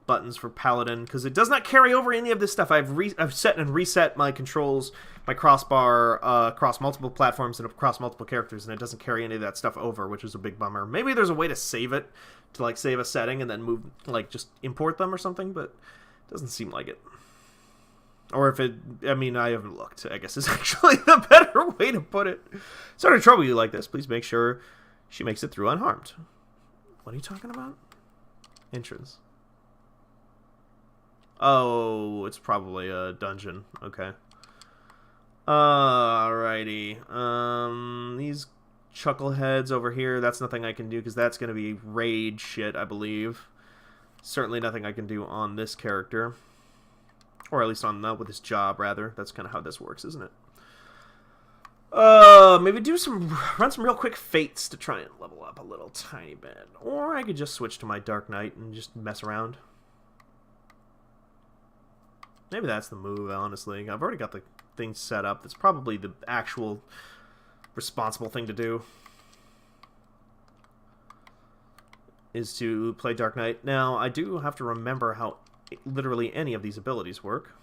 buttons for Paladin because it does not carry over any of this stuff. I've set and reset my controls, my crossbar across multiple platforms and across multiple characters, and it doesn't carry any of that stuff over, which is a big bummer. Maybe there's a way to save it, to like save a setting and then move, like just import them or something, but it doesn't seem like it. Or if it, I mean, I haven't looked, I guess is actually the better way to put it. Sorry to trouble you like this. Please make sure she makes it through unharmed. What are you talking about? Entrance. Oh, it's probably a dungeon. Okay. Alrighty. These chuckleheads over here, that's nothing I can do because that's going to be raid shit, I believe. Certainly nothing I can do on this character. Or at least on with this job, rather. That's kind of how this works, isn't it? Maybe run some real quick fates to try and level up a little tiny bit. Or I could just switch to my Dark Knight and just mess around. Maybe that's the move, honestly. I've already got the thing set up. That's probably the actual responsible thing to do. Is to play Dark Knight. Now, I do have to remember how literally any of these abilities work.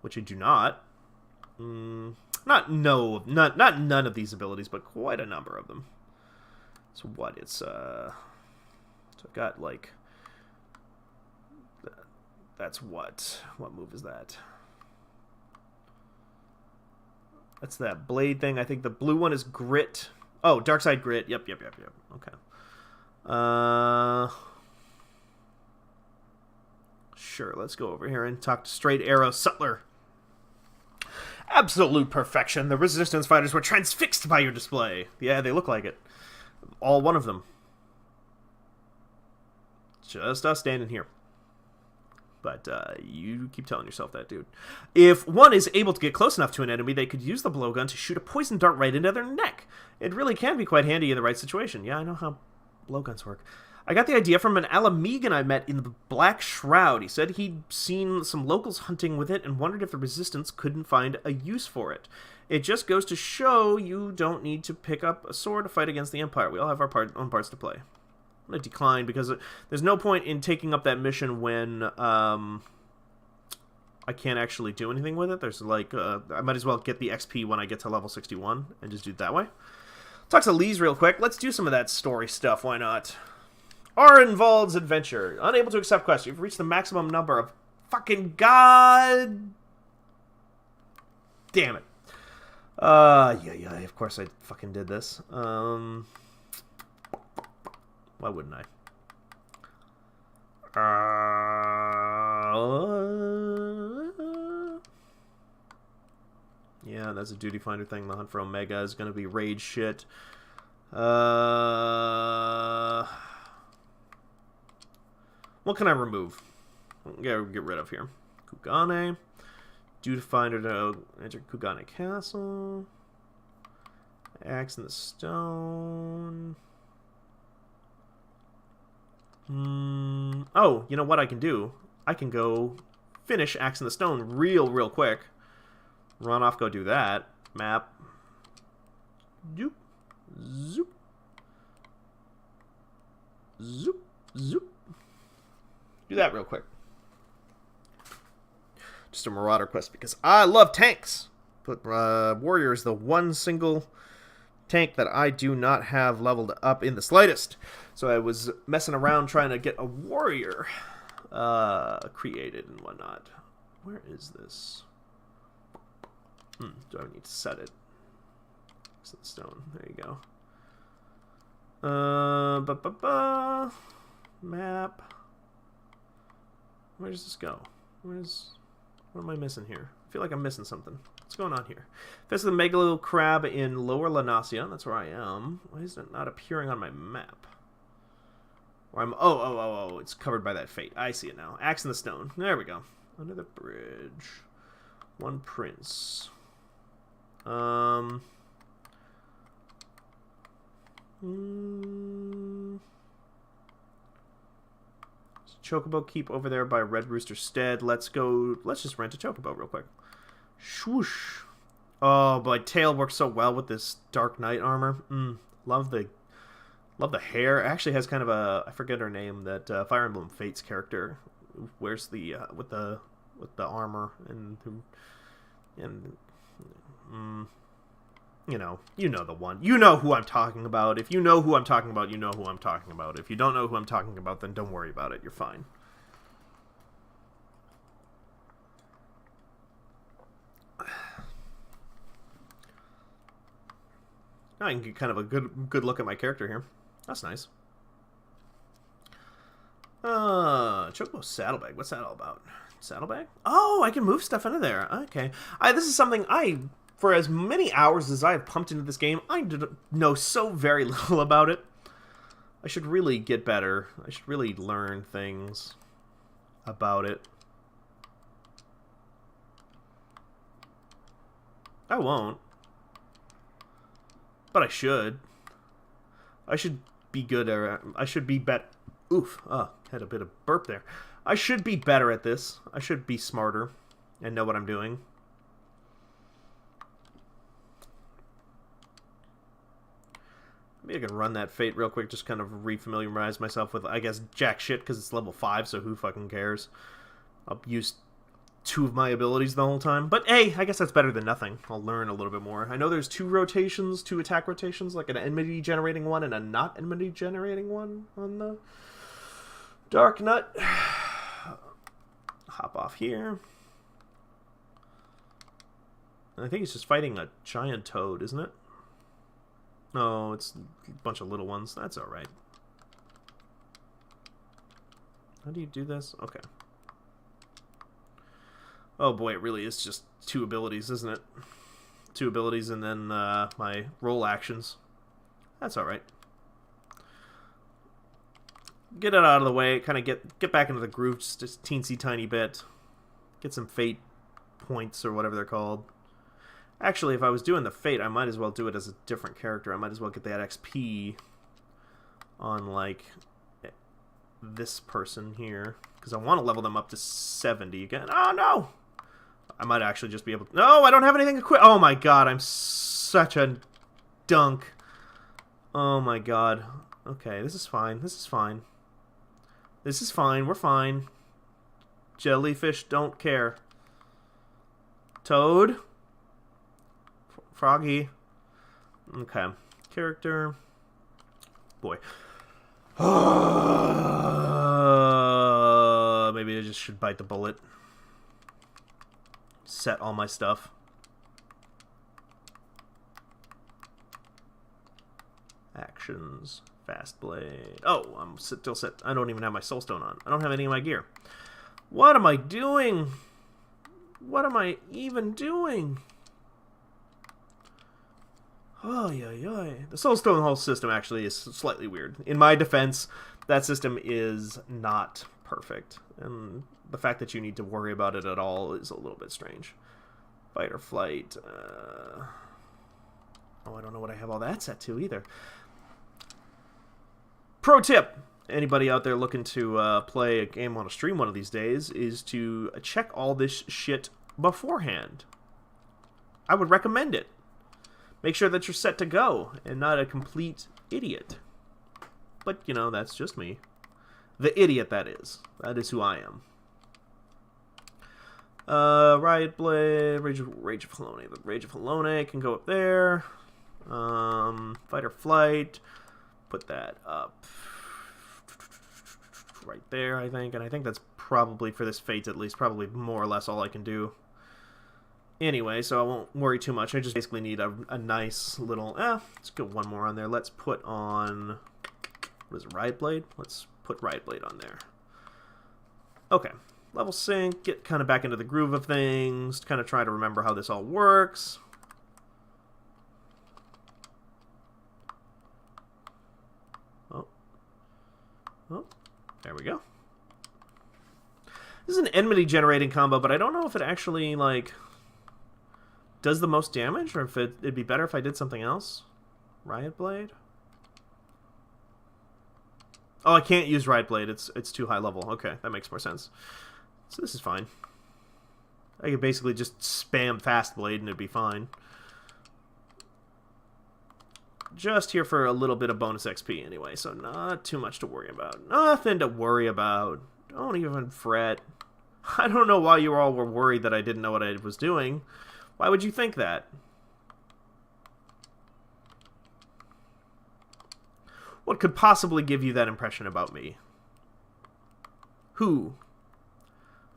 Which I do not. Not none of these abilities, but quite a number of them. So what? It's so I've got like that's what move is that? That's that blade thing. I think the blue one is grit. Oh, dark side grit. Yep. Okay. Sure, let's go over here and talk to Straight Arrow Sutler. Absolute perfection. The Resistance fighters were transfixed by your display. Yeah, they look like it. All one of them. Just us standing here. But you keep telling yourself that, dude. If one is able to get close enough to an enemy, they could use the blowgun to shoot a poison dart right into their neck. It really can be quite handy in the right situation. Yeah, I know how blowguns work. I got the idea from an Alamegan I met in the Black Shroud. He said he'd seen some locals hunting with it and wondered if the Resistance couldn't find a use for it. It just goes to show you don't need to pick up a sword to fight against the Empire. We all have our own parts to play. I'm going to decline because there's no point in taking up that mission when I can't actually do anything with it. There's like, I might as well get the XP when I get to level 61 and just do it that way. Talk to Lee's real quick. Let's do some of that story stuff. Why not? Arenvald's adventure. Unable to accept quest. You've reached the maximum number of fucking god. Damn it. Yeah, of course I fucking did this. Why wouldn't I? Yeah, that's a duty finder thing. The hunt for Omega is going to be rage shit. What can I remove? Get rid of here. Kugane. Duty finder to enter Kugane Castle. Axe in the stone. Oh, you know what I can do? I can go finish Axe in the Stone real quick. Run off, go do that. Map. Zoop. Zoop. Zoop. Zoop. Do that real quick. Just a Marauder quest because I love tanks. But Warrior is the one single tank that I do not have leveled up in the slightest. So I was messing around trying to get a Warrior created and whatnot. Where is this? Do I need to set it? It's in the stone. There you go. Map. Where does this go? What am I missing here? I feel like I'm missing something. What's going on here? This is the Megalo Crab in Lower Lanasia. That's where I am. Why is it not appearing on my map? Where I'm... Oh, it's covered by that fate. I see it now. Axe in the Stone. There we go. Under the bridge. One prince. Chocobo Keep over there by Red Rooster Stead. Let's go. Let's just rent a Chocobo real quick. Swoosh. Oh, but tail works so well with this Dark Knight armor. Love the hair. It actually has kind of a, I forget her name, that Fire Emblem Fates character who wears the with the armor and you know the one. You know who I'm talking about. If you know who I'm talking about, you know who I'm talking about. If you don't know who I'm talking about, then don't worry about it. You're fine. Now I can get kind of a good look at my character here. That's nice. Chocobo Saddlebag. What's that all about? Saddlebag? Oh, I can move stuff into there. Okay. This is something for as many hours as I have pumped into this game, I know so very little about it. I should really get better. I should really learn things about it. I won't. But I should. I should be good at... I should be Oof. Had a bit of burp there. I should be better at this. I should be smarter and know what I'm doing. Maybe I can run that fate real quick, just kind of refamiliarize myself with, I guess, jack shit, because it's level 5, so who fucking cares? I'll use 2 of my abilities the whole time. But hey, I guess that's better than nothing. I'll learn a little bit more. I know there's 2 attack rotations, like an enmity-generating one and a not enmity-generating one on the Dark Nut. Hop off here. And I think it's just fighting a giant toad, isn't it? No, it's a bunch of little ones. That's alright. How do you do this? Okay. Oh boy, it really is just 2 abilities, isn't it? 2 abilities and then my roll actions. That's alright. Get it out of the way, kind of get back into the groove just a teensy tiny bit. Get some fate points or whatever they're called. Actually, if I was doing the fate, I might as well do it as a different character. I might as well get that XP on, like, this person here. Because I want to level them up to 70 again. Oh, no! I might actually just be able to... No, I don't have anything equipped. Oh, my God. I'm such a dunk. Oh, my God. Okay, this is fine. This is fine. This is fine. We're fine. Jellyfish don't care. Toad. Froggy. Okay. Character. Boy. Maybe I just should bite the bullet. Set all my stuff. Actions. Fast blade. Oh, I'm still set. I don't even have my soulstone on. I don't have any of my gear. What am I doing? What am I even doing? Oh, yeah, yeah. The soulstone whole system actually is slightly weird. In my defense, that system is not perfect. And the fact that you need to worry about it at all is a little bit strange. Fight or flight. Oh, I don't know what I have all that set to either. Pro tip! Anybody out there looking to play a game on a stream one of these days is to check all this shit beforehand. I would recommend it. Make sure that you're set to go and not a complete idiot. But, you know, that's just me. The idiot, that is. That is who I am. Riot Blade, Rage of Halone. The Rage of Halone can go up there. Fight or flight. Put that up right there, I think. And I think that's probably, for this fate at least, probably more or less all I can do. Anyway, so I won't worry too much. I just basically need a nice little... let's get one more on there. Let's put on... What is it, Riot Blade? Let's put Riot Blade on there. Okay. Level sync. Get kind of back into the groove of things. Kind of try to remember how this all works. Oh. Oh. There we go. This is an enmity generating combo, but I don't know if it actually, like... does the most damage, or if it'd be better if I did something else. Riot Blade? Oh, I can't use Riot Blade. It's too high level. Okay, that makes more sense. So this is fine. I could basically just spam Fast Blade and it'd be fine. Just here for a little bit of bonus XP anyway, so not too much to worry about. Nothing to worry about. Don't even fret. I don't know why you all were worried that I didn't know what I was doing. Why would you think that? What could possibly give you that impression about me? Who?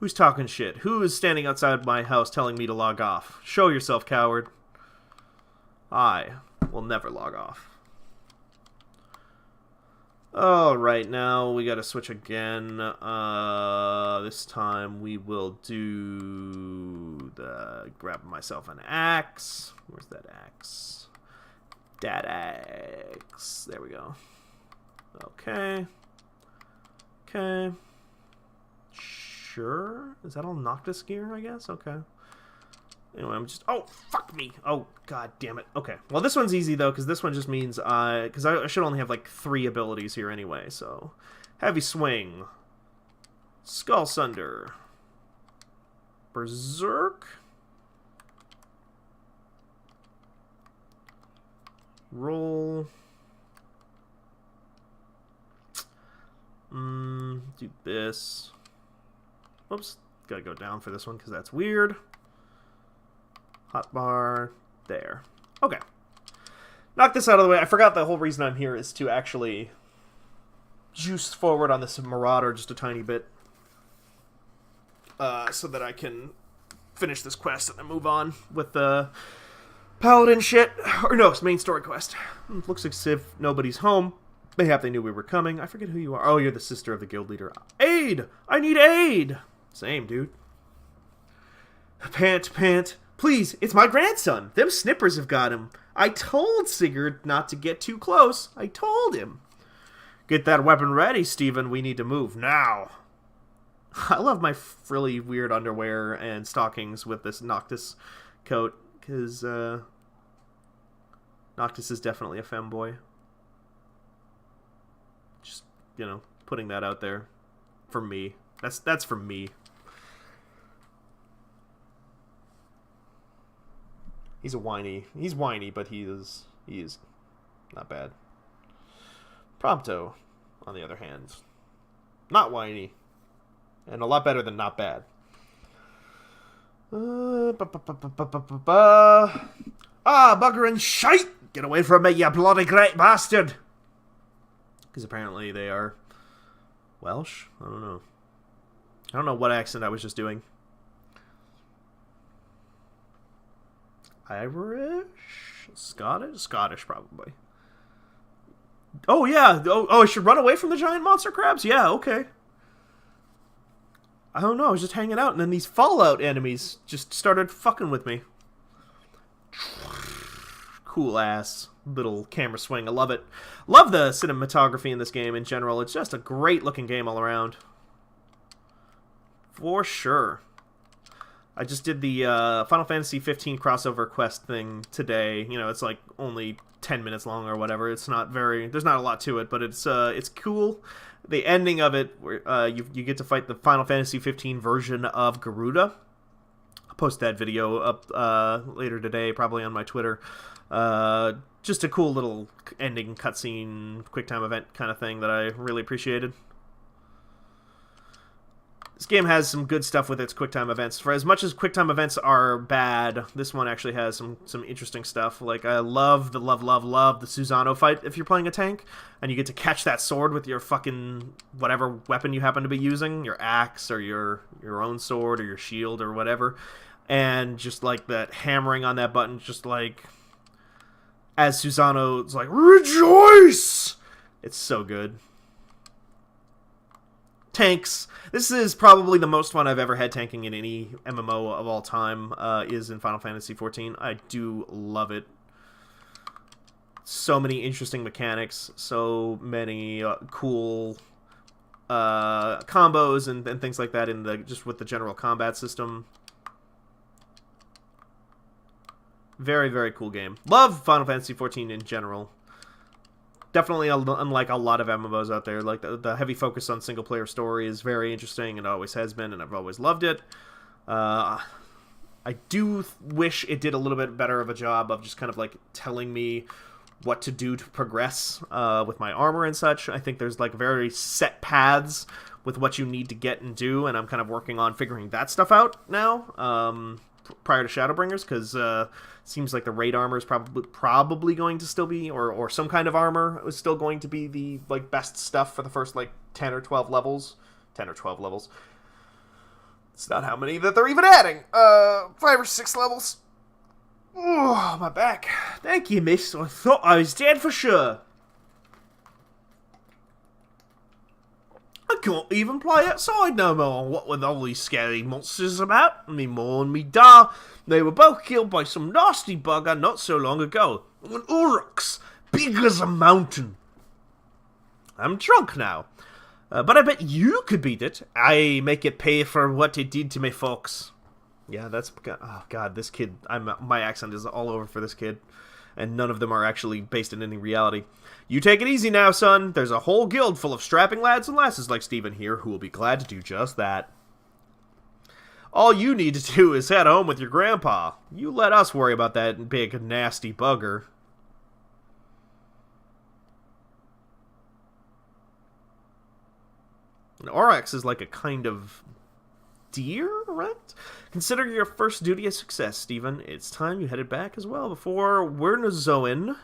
Who's talking shit? Who is standing outside my house telling me to log off? Show yourself, coward. I will never log off. Alright, now we gotta switch again. This time we will do the... grab myself an axe. Where's that axe? That axe. There we go. Okay. Okay. Sure. Is that all Noctis gear, I guess? Okay. Anyway, I'm just... oh, fuck me! Oh, god damn it. Okay. Well, this one's easy, though, because this one just means I... because I should only have, like, 3 abilities here anyway, so... Heavy Swing. Skull Sunder. Berserk. Roll. Do this. Oops. Gotta go down for this one, because that's weird. Hotbar. There. Okay. Knock this out of the way. I forgot the whole reason I'm here is to actually juice forward on this Marauder just a tiny bit. So that I can finish this quest and then move on with the Paladin shit. Or no, it's main story quest. Looks as if nobody's home. Mayhap they knew we were coming. I forget who you are. Oh, you're the sister of the guild leader. Aid! I need aid! Same, dude. Pant, pant. Please, it's my grandson. Them snippers have got him. I told Sigurd not to get too close. I told him. Get that weapon ready, Stephen. We need to move now. I love my frilly, weird underwear and stockings with this Noctis coat, because Noctis is definitely a femboy. Just, you know, putting that out there for me. That's for me. He's whiny, but he is not bad. Prompto, on the other hand, not whiny, and a lot better than not bad. Bugger and shite! Get away from me, you bloody great bastard! Because apparently they are Welsh? I don't know. I don't know what accent I was just doing. Irish? Scottish? Scottish, probably. Oh, yeah. Oh, I should run away from the giant monster crabs? Yeah, okay. I don't know. I was just hanging out, and then these Fallout enemies just started fucking with me. Cool-ass little camera swing. I love it. Love the cinematography in this game in general. It's just a great-looking game all around. For sure. I just did the Final Fantasy XV crossover quest thing today. You know, it's like only 10 minutes long or whatever. It's not very... There's not a lot to it, but it's cool. The ending of it, where you get to fight the Final Fantasy XV version of Garuda. I'll post that video up later today, probably on my Twitter. Just a cool little ending cutscene, QuickTime event kind of thing that I really appreciated. This game has some good stuff with its QuickTime events. For as much as QuickTime events are bad, this one actually has some interesting stuff. Like, I love the Susano fight if you're playing a tank, and you get to catch that sword with your fucking whatever weapon you happen to be using, your axe or your own sword or your shield or whatever, and just like that hammering on that button, just like as Susano's like, rejoice! It's so good. Tanks. This is probably the most fun I've ever had tanking in any MMO of all time, is in Final Fantasy XIV. I do love it. So many interesting mechanics, so many cool combos and things like that in just with the general combat system. Very, very cool game. Love Final Fantasy XIV in general. Definitely unlike a lot of MMOs out there. Like, the heavy focus on single-player story is very interesting, and always has been, and I've always loved it. I do wish it did a little bit better of a job of just kind of, like, telling me what to do to progress with my armor and such. I think there's, like, very set paths with what you need to get and do, and I'm kind of working on figuring that stuff out now. Prior to Shadowbringers, because seems like the raid armor is probably going to still be, or some kind of armor is still going to be the like best stuff for the first like 10 or 12 levels. 10 or 12 levels. It's not how many that they're even adding. 5 or 6 levels. Oh, my back. Thank you, miss. I thought I was dead for sure. I can't even play outside no more. What with all these scary monsters about? Me ma and me da. They were both killed by some nasty bugger not so long ago. An Uruks, big as a mountain. I'm drunk now. But I bet you could beat it. I make it pay for what it did to me folks. Yeah, that's... Oh, God, this kid... my accent is all over for this kid. And none of them are actually based in any reality. You take it easy now, son. There's a whole guild full of strapping lads and lasses like Stephen here who will be glad to do just that. All you need to do is head home with your grandpa. You let us worry about that big, nasty bugger. An Aurochs is like a kind of deer, right? Consider your first duty a success, Stephen. It's time you headed back as well before Wernozoin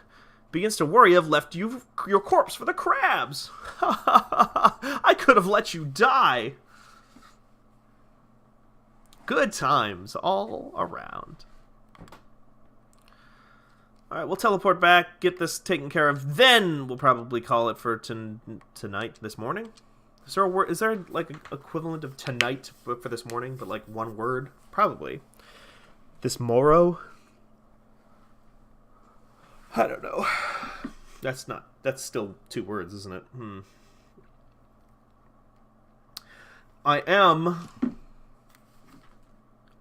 begins to worry I've left you your corpse for the crabs. I could have let you die. Good times all around. Alright, we'll teleport back, get this taken care of, then we'll probably call it for tonight, this morning. Is there like an equivalent of tonight for this morning, but like one word? Probably. This Moro? I don't know. That's still 2 words, isn't it? I am a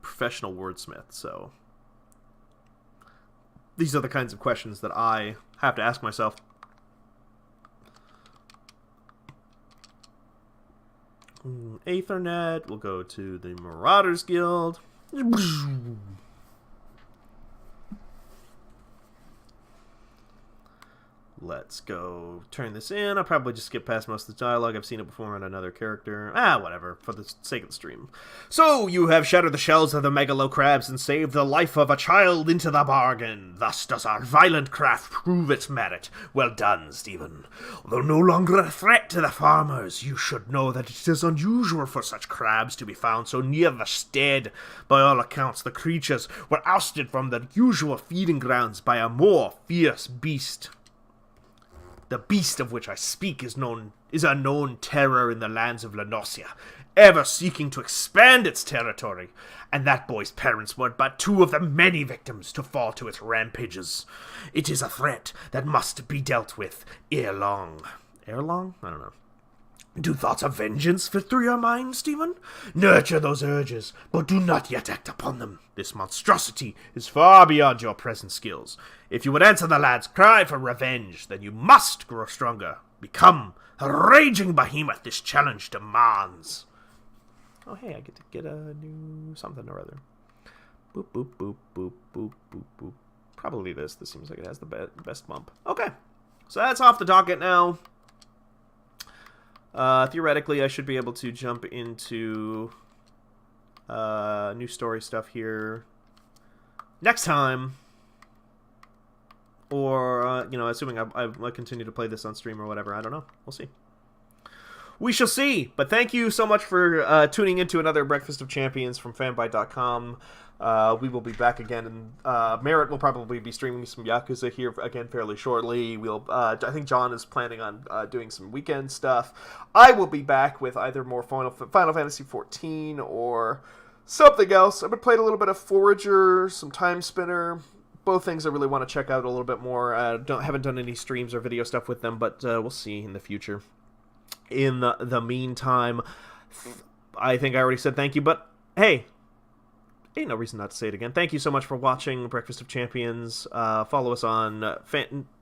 professional wordsmith, so these are the kinds of questions that I have to ask myself. Aethernet, we'll go to the Marauders Guild. Let's go turn this in. I'll probably just skip past most of the dialogue. I've seen it before on another character. Whatever, for the sake of the stream. So, you have shattered the shells of the megalo crabs and saved the life of a child into the bargain. Thus does our violent craft prove its merit. Well done, Stephen. Although no longer a threat to the farmers, you should know that it is unusual for such crabs to be found so near the stead. By all accounts, the creatures were ousted from their usual feeding grounds by a more fierce beast. The beast of which I speak is a known terror in the lands of Lenosia, ever seeking to expand its territory, and that boy's parents were but 2 of the many victims to fall to its rampages. It is a threat that must be dealt with ere long. Ere long? I don't know. Do thoughts of vengeance fit through your mind, Stephen? Nurture those urges, but do not yet act upon them. This monstrosity is far beyond your present skills. If you would answer the lad's cry for revenge, then you must grow stronger. Become a raging behemoth this challenge demands. Oh, hey, I get to get a new something or other. Boop, boop, boop, boop, boop, boop, boop. Probably this. This seems like it has the best bump. Okay, so that's off the docket now. Theoretically, I should be able to jump into new story stuff here next time. Or, assuming I continue to play this on stream or whatever. I don't know. We'll see. We shall see. But thank you so much for tuning into another Breakfast of Champions from Fanbyte.com. We will be back again, and Merritt will probably be streaming some Yakuza here again fairly shortly. I think John is planning on doing some weekend stuff. I will be back with either more Final Fantasy XIV or something else. I've been playing a little bit of Forager, some Time Spinner. Both things I really want to check out a little bit more. Haven't done any streams or video stuff with them, but we'll see in the future. In the meantime, I think I already said thank you, but hey, ain't no reason not to say it again. Thank you so much for watching Breakfast of Champions. Follow us on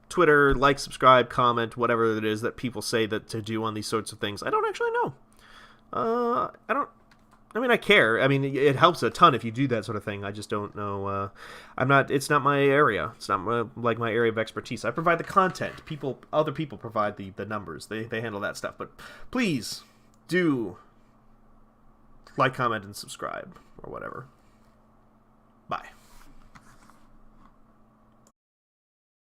Twitter, like, subscribe, comment, whatever it is that people say that to do on these sorts of things. I don't actually know. I care. I mean, it helps a ton if you do that sort of thing. I just don't know. It's not my area. It's not my area of expertise. I provide the content. Other people provide the numbers. They handle that stuff. But please do like, comment, and subscribe or whatever. Bye.